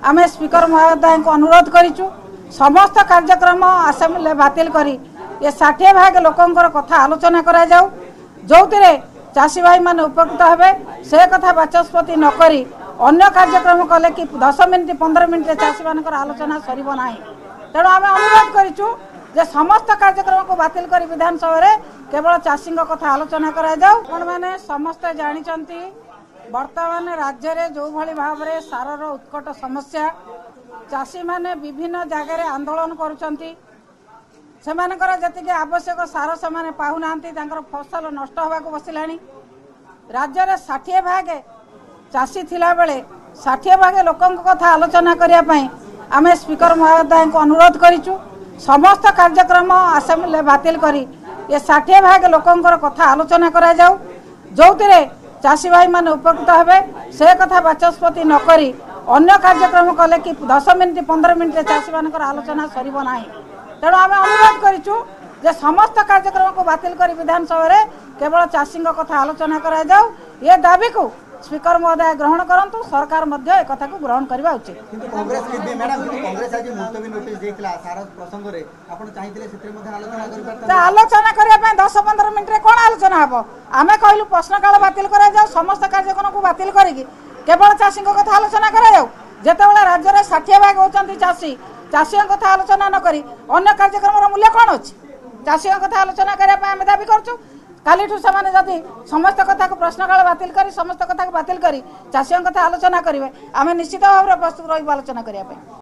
आम स्पीकर महोदय को अनुरोध करूँ समस्त कार्यक्रम आसेम्बली बातिल करी ये 60 भाग लोकंर कथा आलोचना करा जाऊ जो चाषी भाई मान उपकृत हे से कथा बाचस्पति नक अन्य कार्यक्रम कले कि 10 मिनिट 15 मिनिट चाषी मान आलोचना सरब ना तेणु आम अनुरोध करूँ जे समस्त कार्यक्रम को बातिल कर विधानसभा केवल चाषी कथा आलोचना करा जाऊ। आपण मैंने समस्ते जानी वर्तमान राज्य में जो भली भाव में सारर उत्कट समस्या चाषी माने विभिन्न जगार आंदोलन करुचंती सेमानकर जतिके आवश्यक सार से पाऊना फसल नष्ट होगा बसिलानी राज्य में 60 भाग चाषी थिला बेले 60 भाग लोकों कथा आलोचना करने आम स्पीकर महोदय को अनुरोध करूँ समस्त कार्यक्रम आसेम्बली बातिल करी ये 60 भाग लोकंर कथा आलोचना करा जाऊ जो चाषी भाई मान उपकृत हे से कथा बाचस्पति नक अन्य कार्यक्रम कले कि 10 मिनिट 15 मिनिट चाषी मान आलोचना सरब ना तेणु आम अनुरोध करूँ जे समस्त कार्यक्रम को बातिल कर विधानसभा केवल चाषी कथा आलोचना करा जाऊ ये दाबी को स्पीकर महोदय ग्रहण करंतु सरकार मध्य एक कथा को ग्रहण करबा उचित। कांग्रेस मैडम कांग्रेस आज मुलतवी नोटिस देखला सारा प्रसंग रे आपण चाहिथिले सेते मध्ये आलोचना करबा आलोचना करिया पे 10-15 मिनिट रे कोन आलोचना हबो आमे कहलु प्रश्नकाल बातिल करा जाऊ समस्त कार्यक्रम को बातिल करिकि केवल चाषी कथा आलोचना करा जाऊ जेतेबेला राज्य रे 60 भाग होचंती चाषी कथा आलोचना न करी अन्य कार्यक्रम रो मूल्य कोन अछि चाषी कथा आलोचना करिया पे आमे दाबी करछु कालीठू से जदि समस्त कथा को प्रश्नकाल बातिल करी समस्त कथा को बातिल करी चाषी कथा आलोचना करेंगे आम निश्चित भाव में प्रस्तुत रही आलोचना करने।